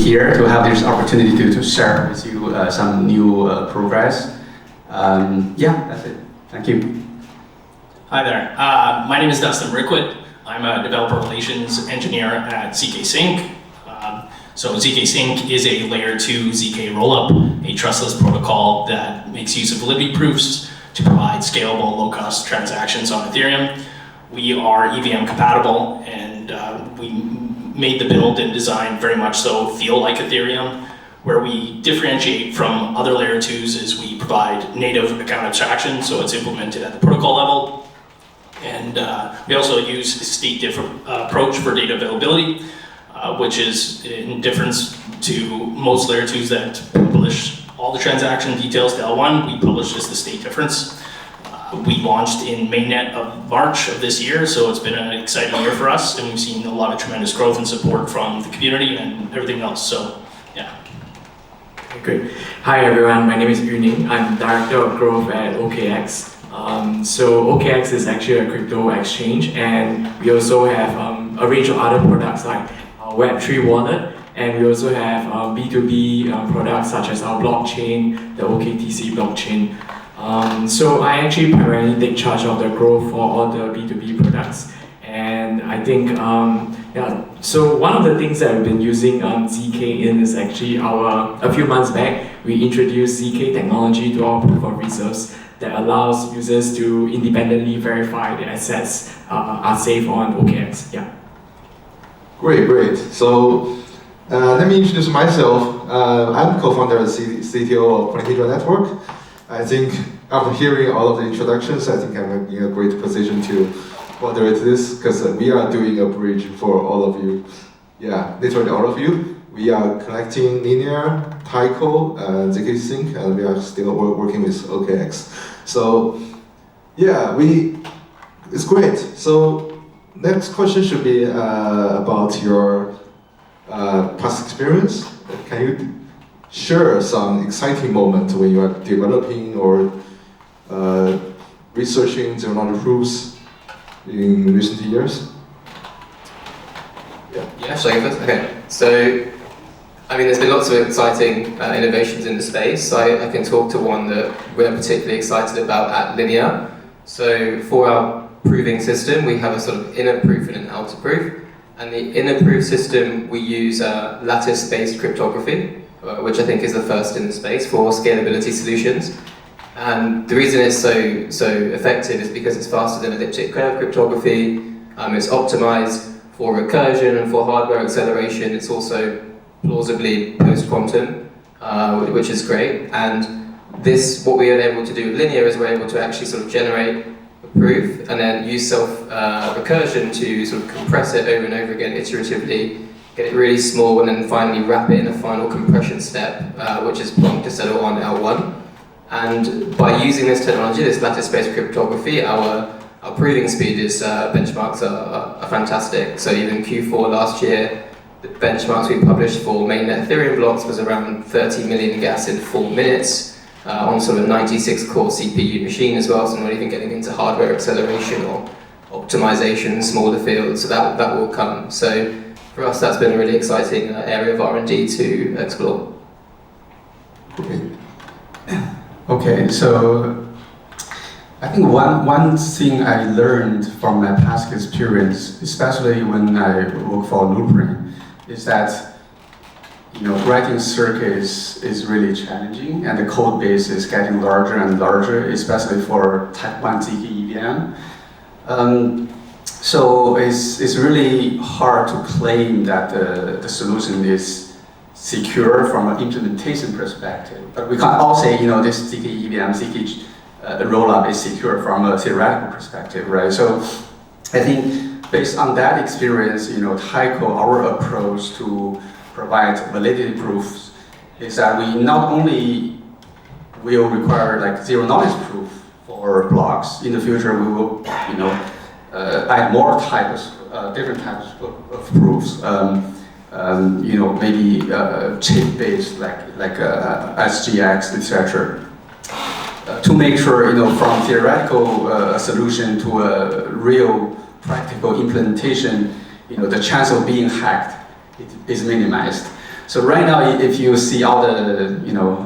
here to have this opportunity to share with you some new progress. Yeah, that's it. Thank you. Hi there. My name is Dustin Brickwood. I'm a developer relations engineer at ZKsync. So ZKsync is a layer 2 ZK rollup, a trustless protocol that makes use of validity proofs to provide scalable, low-cost transactions on Ethereum. We are EVM compatible, and we made the build and design very much so feel like Ethereum. Where we differentiate from other layer 2s is we provide native account abstraction, so it's implemented at the protocol level. And we also use a state approach for data availability, which is in difference to most layer 2s that publish all the transaction details to L1, we publish just the state difference. We launched in mainnet of March of this year, so it's been an exciting year for us, and we've seen a lot of tremendous growth and support from the community and everything else, so yeah. Okay, great. Hi everyone, my name is Yuning. I'm Director of Growth at OKX. So OKX is actually a crypto exchange, and we also have a range of other products like our Web3 wallet, and we also have B2B products such as our blockchain, the OKTC blockchain. So I actually primarily take charge of the growth for all the B2B products. And I think, so one of the things that we've been using ZK in is actually a few months back, we introduced ZK technology to our proof of reserves that allows users to independently verify the assets are safe on OKX. Yeah. Great. So let me introduce myself. I'm co-founder of CTO of Polyhedra network. I think after hearing all of the introductions, I think I'm in a great position to moderate this because we are doing a bridge for all of you. Yeah, literally all of you. We are connecting Linear, Taiko, and ZKsync, and we are still working with OKX. So yeah, it's great. So next question should be about your past experience. Can you share some exciting moment when you are developing or researching zero-knowledge proofs in recent years? Yeah, shall I go first? Okay. So, I mean, there's been lots of exciting innovations in the space. I can talk to one that we're particularly excited about at Linear. So, for our proving system, we have a sort of inner proof and an outer proof. And the inner proof system, we use lattice-based cryptography, which I think is the first in the space for scalability solutions. And the reason it's so effective is because it's faster than elliptic curve cryptography. It's optimized for recursion and for hardware acceleration. It's also plausibly post-quantum, which is great. And what we are able to do with Linear is we're able to actually sort of generate a proof and then use self-recursion to sort of compress it over and over again iteratively, get it really small, and then finally wrap it in a final compression step, which is prompt to settle on L1. And by using this technology, this lattice-based cryptography, our proving speed benchmarks are fantastic. So even Q4 last year, the benchmarks we published for mainnet Ethereum blocks was around 30 million gas in 4 minutes on sort of a 96-core CPU machine as well, so not even getting into hardware acceleration or optimization, smaller fields, so that will come. So for us, that's been a really exciting area of R&D to explore. Okay, so I think one thing I learned from my past experience, especially when I work for Loopring, is that writing circuits is really challenging, and the code base is getting larger and larger, especially for Type 1 ZK EVM. So it's really hard to claim that the solution is secure from an implementation perspective. But we can't all say, this ZK EVM, ZK rollup is secure from a theoretical perspective, right? So I think based on that experience, Taiko, our approach to provide validity proofs is that we not only will require like zero knowledge proof for blocks. In the future, we will, add more types, different types of proofs. Maybe chip-based, like SGX, etc. To make sure, from theoretical solution to a real practical implementation, the chance of being hacked is minimized. So right now, if you see all the,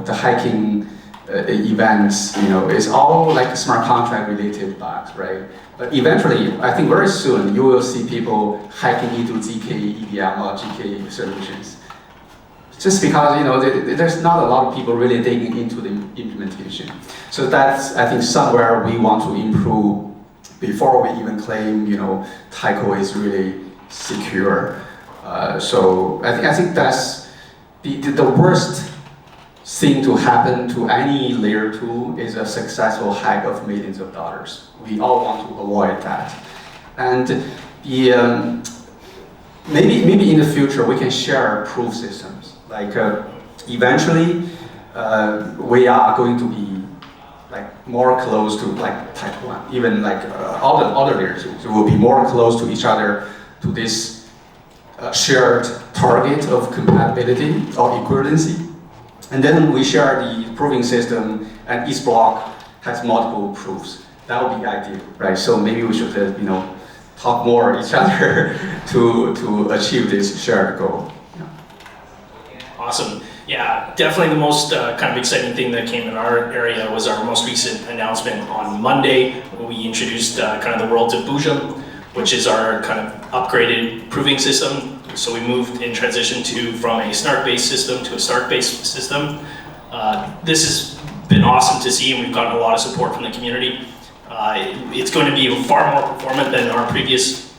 the hiking events, it's all like smart contract related bugs, right? But eventually, I think very soon, you will see people hacking into ZK EVM or GK solutions. Just because, there's not a lot of people really digging into the implementation. So that's, I think, somewhere we want to improve before we even claim, Taiko is really secure. So I think that's the worst thing to happen to any layer 2 is a successful hack of millions of dollars. We all want to avoid that. And maybe in the future we can share proof systems. Like eventually we are going to be like more close to like type 1, even like all the other layers. So we'll be more close to each other to this shared target of compatibility or equivalency. And then we share the proving system, and each block has multiple proofs. That would be ideal, right? So maybe we should, talk more each other to achieve this shared goal. Yeah. Awesome. Yeah, definitely the most kind of exciting thing that came in our area was our most recent announcement on Monday, when we introduced kind of the world of Boojum, which is our kind of upgraded proving system. So we moved in transition from a snark-based system to a Stark-based system. This has been awesome to see, and we've gotten a lot of support from the community. It's going to be far more performant than our previous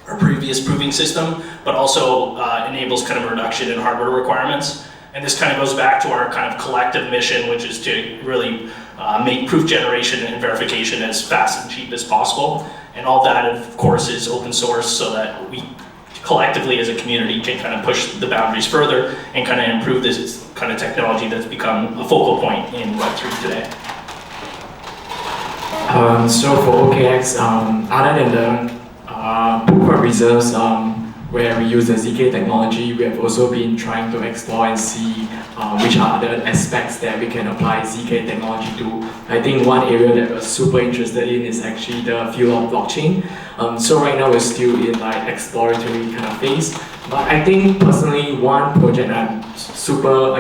proving system, but also enables kind of a reduction in hardware requirements. And this kind of goes back to our kind of collective mission, which is to really make proof generation and verification as fast and cheap as possible. And all that, of course, is open source so that we collectively as a community can kind of push the boundaries further and kind of improve this kind of technology that's become a focal point in Web3 today. So for OKX, other than the proof of reserves, where we use the ZK technology, we have also been trying to explore and see which are other aspects that we can apply ZK technology to. I think one area that we're super interested in is actually the field of blockchain. So right now we're still in like exploratory kind of phase. But I think personally one project I'm super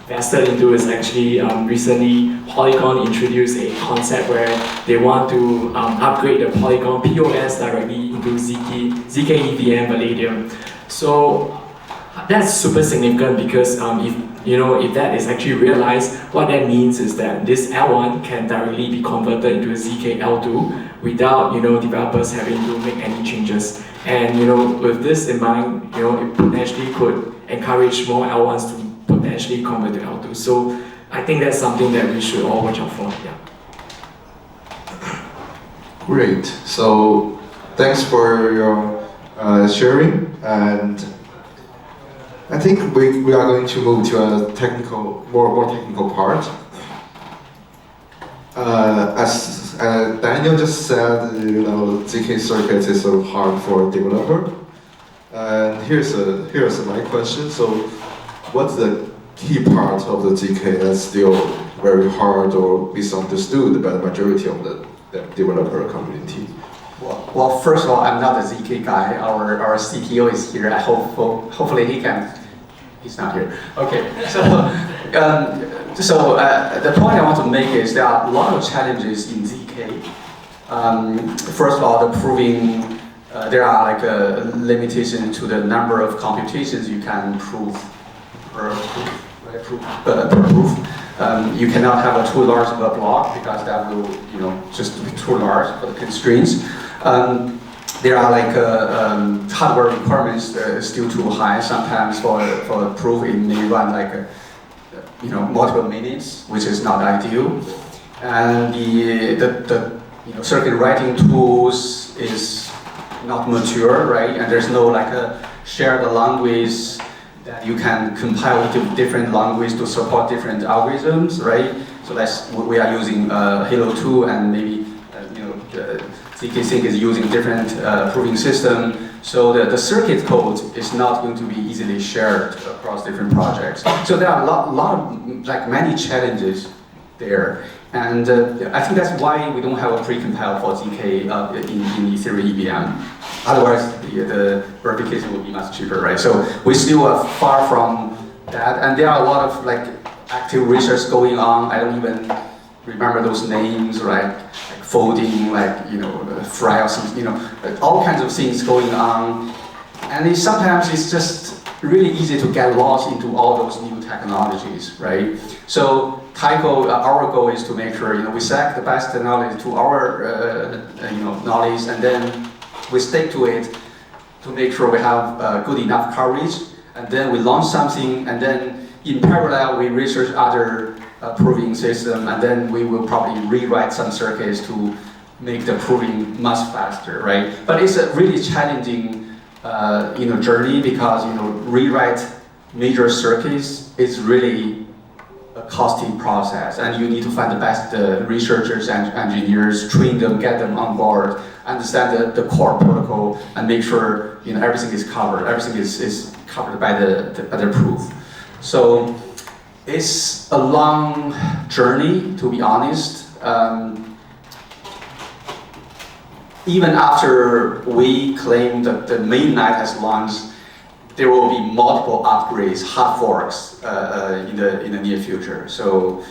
vested into is actually recently Polygon introduced a concept where they want to upgrade the Polygon POS directly into ZK EVM Palladium. So that's super significant because if that is actually realized, what that means is that this L1 can directly be converted into a ZK L2 without developers having to make any changes. And with this in mind, it potentially could encourage more L1s to potentially convert to L2. So I think that's something that we should all watch out for. Yeah. Great. So thanks for your sharing, and I think we are going to move to a more technical part. As Daniel just said, ZK circuits is so hard for a developer. And here's my question. So, what's the key part of the ZK that's still very hard or misunderstood by the majority of the developer community? Well, first of all, I'm not a ZK guy. Our CTO is here. I hopefully he can. He's not here. Okay. So the point I want to make is there are a lot of challenges in ZK. First of all, the proving. There are like a limitation to the number of computations you can prove per proof. You cannot have a too large of a block because that will, just be too large for the constraints. There are like hardware requirements that are still too high. Sometimes for a proof it may run like multiple minutes, which is not ideal. And the circuit writing tools is not mature, right? And there's no like a shared language that you can compile to different languages to support different algorithms, right? So we are using Halo 2, and maybe ZKsync is using different proving system. So the circuit code is not going to be easily shared across different projects. So there are a lot of many challenges there. And I think that's why we don't have a precompile for ZK in Ethereum EVM. Otherwise, the verification would be much cheaper, right? So we still are far from that, and there are a lot of like active research going on. I don't even remember those names, right? Like folding, like fry or something, all kinds of things going on, and sometimes it's just really easy to get lost into all those new technologies, right? So Taiko, our goal is to make sure we select the best technology to our knowledge, and then we stick to it to make sure we have good enough coverage, and then we launch something, and then in parallel we research other proving system, and then we will probably rewrite some circuits to make the proving much faster, right? But it's a really challenging journey because rewrite major circuits is really a costly process, and you need to find the best researchers and engineers, train them, get them on board, understand the core protocol, and make sure everything is covered. Everything is covered by the proof. So it's a long journey, to be honest. Even after we claim that the mainnet has launched, there will be multiple upgrades, hard forks in the near future. So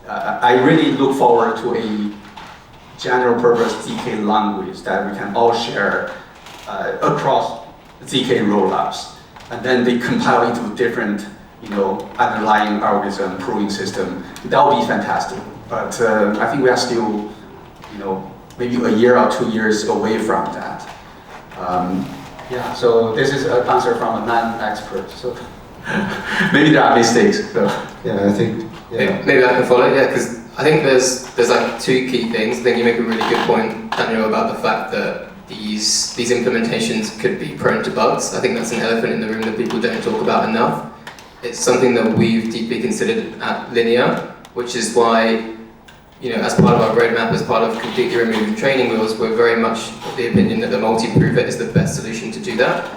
I really look forward to a general purpose ZK language that we can all share across ZK rollups, and then they compile into different underlying algorithm proving system. That would be fantastic. But I think we are still maybe a year or 2 years away from that. Yeah, so this is an answer from a non-expert. So maybe there are mistakes. So. Yeah, I think. Yeah. Maybe I can follow. Yeah, because I think there's like two key things. I think you make a really good point, Daniel, about the fact that these implementations could be prone to bugs. I think that's an elephant in the room that people don't talk about enough. It's something that we've deeply considered at Linear, which is why, as part of our roadmap, as part of completely removing training wheels, we're very much of the opinion that the multi-prover is the best solution to do that.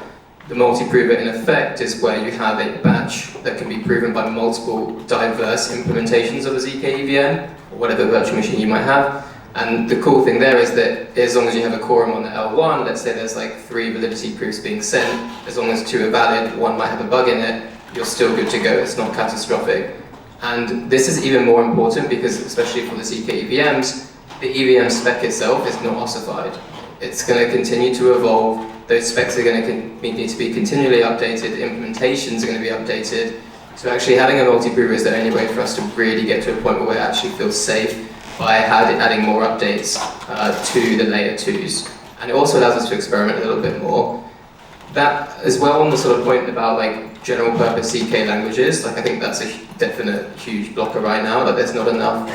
The multi-prover, in effect, is where you have a batch that can be proven by multiple diverse implementations of a ZK EVM, or whatever virtual machine you might have. And the cool thing there is that as long as you have a quorum on the L1, let's say there's like 3 validity proofs being sent, as long as 2 are valid, 1 might have a bug in it, you're still good to go, it's not catastrophic. And this is even more important because, especially for the ZK EVMs, the EVM spec itself is not ossified. It's going to continue to evolve, those specs are going to need to be continually updated, implementations are going to be updated. So actually having a multi-prover is the only way for us to really get to a point where we actually feel safe by adding more updates to the layer 2s. And it also allows us to experiment a little bit more. That as well, on the sort of point about like general purpose ZK languages, like I think that's a definite huge blocker right now, that there's not enough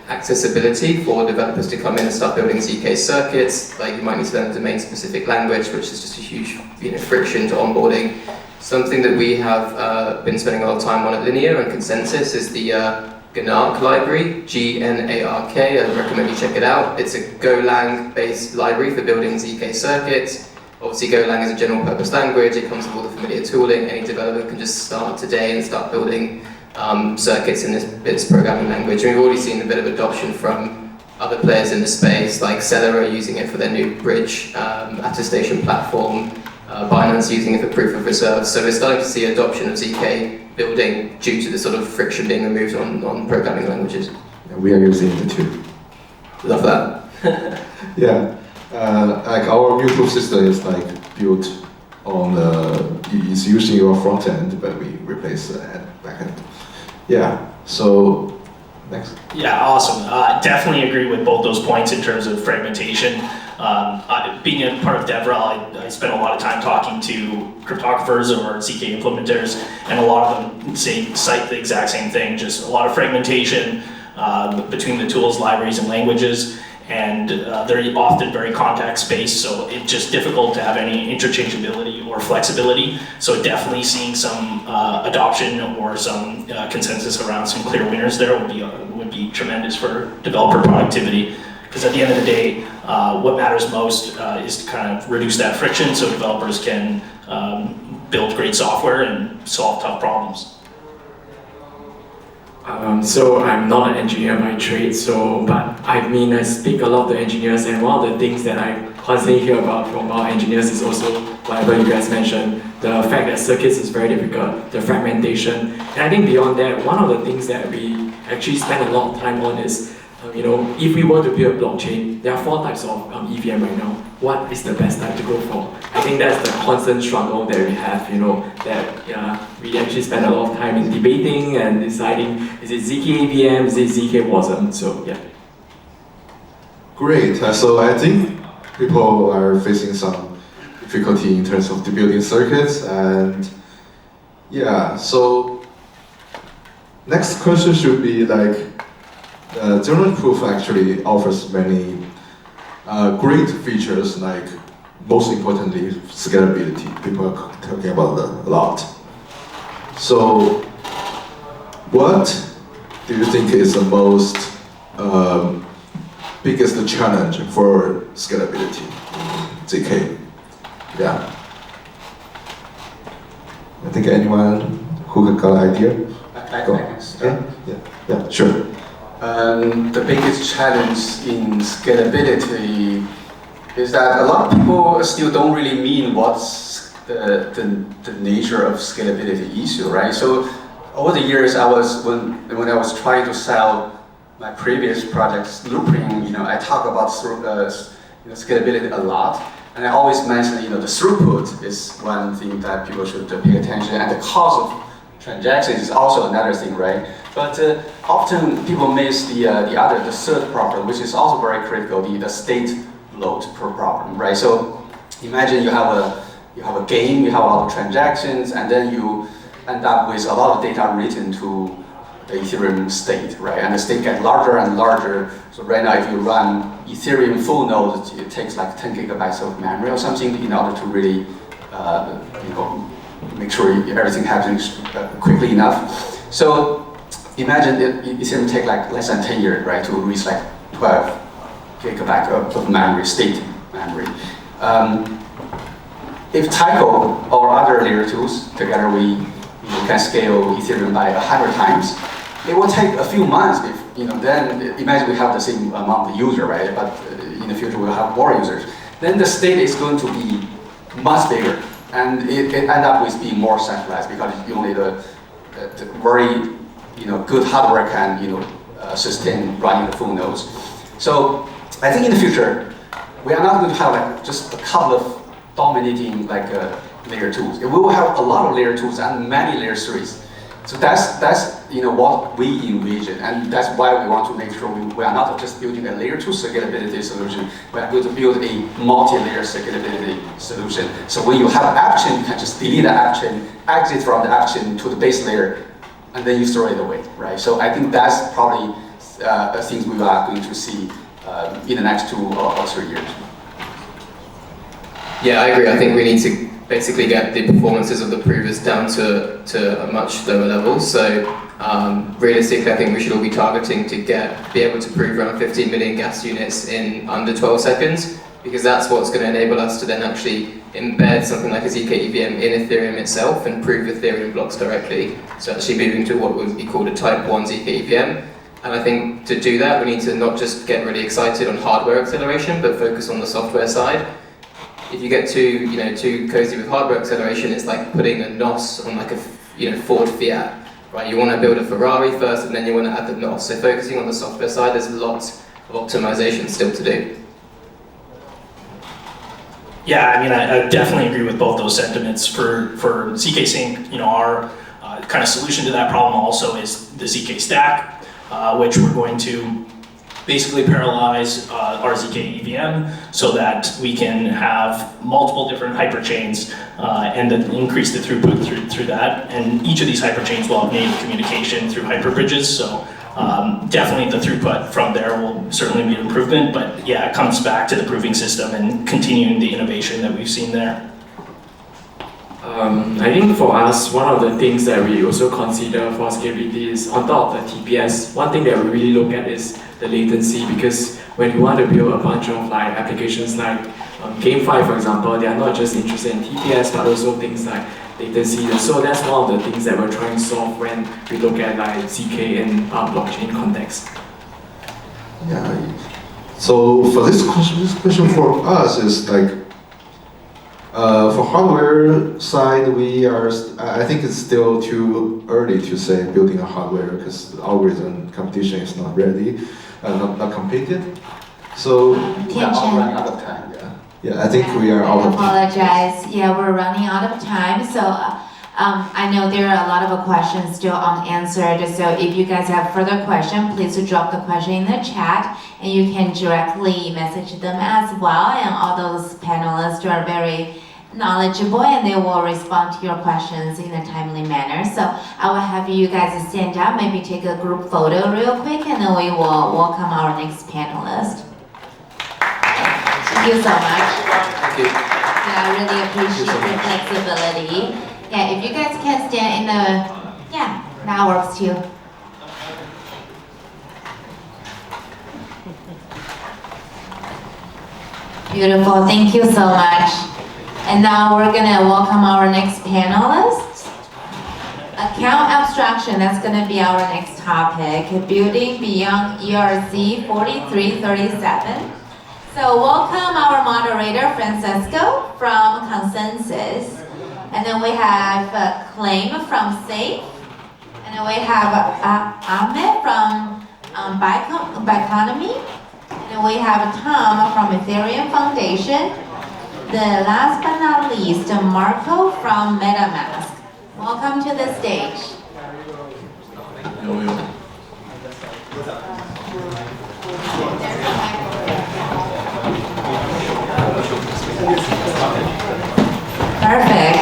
accessibility for developers to come in and start building ZK circuits. Like you might need to learn a domain specific language, which is just a huge friction to onboarding. Something that we have been spending a lot of time on at Linear and Consensus is the GNARK library, GNARK. I recommend you check it out. It's a Golang based library for building ZK circuits. Obviously Golang is a general purpose language, it comes with all the familiar tooling, any developer can just start today and start building circuits in this programming language. And we've already seen a bit of adoption from other players in the space, like Stellar are using it for their new bridge attestation platform, Binance using it for proof of reserve. So we're starting to see adoption of ZK building due to the sort of friction being removed on programming languages. Yeah, we are using it too. Love that. Yeah. Like our new proof system is like built on it's using your front end, but we replace the back end. Yeah. So next. Yeah, awesome. Definitely agree with both those points in terms of fragmentation. Being a part of DevRel, I spent a lot of time talking to cryptographers or ZK implementers, and a lot of them cite the exact same thing. Just a lot of fragmentation between the tools, libraries, and languages. And they're often very context-based, so it's just difficult to have any interchangeability or flexibility. So definitely seeing some adoption or some consensus around some clear winners there would be tremendous for developer productivity. Because at the end of the day, what matters most is to kind of reduce that friction so developers can build great software and solve tough problems. So I'm not an engineer by trade, but I speak a lot to engineers, and one of the things that I constantly hear about from our engineers is also whatever you guys mentioned, the fact that circuits is very difficult, the fragmentation. And I think beyond that, one of the things that we actually spend a lot of time on is, if we were to build a blockchain, there are 4 types of EVM right now. What is the best type to go for? I think that's the constant struggle that we have, that we actually spend a lot of time in debating and deciding, is it ZK EVM, is it ZK WASM? So yeah. Great. So I think people are facing some difficulty in terms of building circuits, and yeah. So next question should be like, general proof actually offers many great features, like most importantly scalability. People are talking about a lot. So what do you think is the most biggest challenge for scalability in ZK? Yeah. I think anyone who got an idea? I can start. Yeah, sure. The biggest challenge in scalability is that a lot of people still don't really mean what's the nature of scalability issue, right? So over the years, when I was trying to sell my previous projects, Loopring, I talk about scalability a lot, and I always mention, the throughput is one thing that people should pay attention, and the cost of transactions is also another thing, right? But often people miss the third problem, which is also very critical, the state load per problem, right? So imagine you have a game, you have a lot of transactions, and then you end up with a lot of data written to the Ethereum state, right? And the state gets larger and larger. So right now, if you run Ethereum full node, it takes like 10 gigabytes of memory or something in order to really, make sure everything happens quickly enough. So imagine that Ethereum take like less than 10 years, right, to reach like 12 gigabytes of memory, state memory. If Taiko or other layer 2s together we can scale Ethereum by 100 times, it will take a few months. Then imagine we have the same amount of users, right? But in the future we'll have more users. Then the state is going to be much bigger, and it end up with being more centralized because only the very good hardware can sustain running the full nodes. So I think in the future we are not going to have like just a couple of dominating layer 2s. We will have a lot of layer 2s and many layer 3s. So that's what we envision, and that's why we want to make sure we are not just building a layer 2 scalability solution. We are going to build a multi-layer scalability solution. So when you have an app chain, you can just delete the app chain, exit from the app chain to the base layer, and then you throw it away, right? So I think that's probably things we are going to see in the next 2 or 3 years. Yeah, I agree. I think we need to basically get the performances of the provers down to a much lower level. So realistically, I think we should all be targeting to be able to prove around 15 million gas units in under 12 seconds, because that's what's going to enable us to then actually embed something like a ZK EVM in Ethereum itself and prove Ethereum blocks directly. So actually moving to what would be called a type 1 ZK EVM. And I think to do that, we need to not just get really excited on hardware acceleration, but focus on the software side. If you get too cozy with hardware acceleration, it's like putting a NOS on like a Ford Fiat, right? You want to build a Ferrari first, and then you want to add the NOS. So focusing on the software side, there's lots of optimization still to do. Yeah, I definitely agree with both those sentiments. For ZKsync, our kind of solution to that problem also is the ZK stack, which we're going to basically parallelize our ZK EVM so that we can have multiple different hyperchains and then increase the throughput through that. And each of these hyperchains will have native communication through hyperbridges. So definitely the throughput from there will certainly be an improvement. But yeah, it comes back to the proving system and continuing the innovation that we've seen there. I think for us, one of the things that we also consider for scalability is on top of the TPS. One thing that we really look at is the latency, because when you want to build a bunch of applications like GameFi, for example, they are not just interested in TPS, but also things like latency. So that's one of the things that we're trying to solve when we look at like ZK in blockchain context. Yeah. So for this question for us is like, for hardware side, I think it's still too early to say building a hardware because the algorithm competition is not ready, not completed. So we are all running out of time. Yeah, I think we are out of time. I apologize. Yeah, we're running out of time. So I know there are a lot of questions still unanswered. So if you guys have further questions, please drop the question in the chat, and you can directly message them as well. And all those panelists are very knowledgeable, and they will respond to your questions in a timely manner. So I will have you guys stand up, maybe take a group photo real quick, and then we will welcome our next panelist. Thank you so much. Thank you. Yeah, I really appreciate the flexibility. Yeah, if you guys can stand in the, yeah, that works too. Beautiful, thank you so much. And now we're gonna welcome our next panelist. Account abstraction, that's gonna be our next topic. Building beyond ERC 4337. So welcome our moderator, Francesco from Consensus. And then we have Claim from Safe. And then we have Ahmed from Biconomy. And then we have Tom from Ethereum Foundation. The last but not least, Marco from MetaMask. Welcome to the stage. Perfect.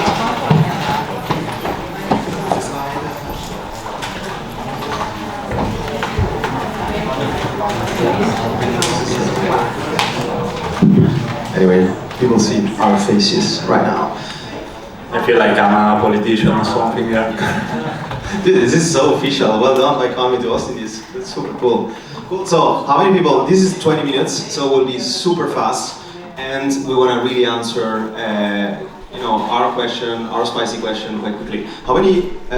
Anyway, people see our faces right now. I feel like I'm a politician or something. Yeah. Dude, this is so official. Well done by coming to Austin. That's super cool. Cool. So, how many people? This is 20 minutes, so we'll be super fast. And we want to really answer, our question, our spicy question quite quickly. How many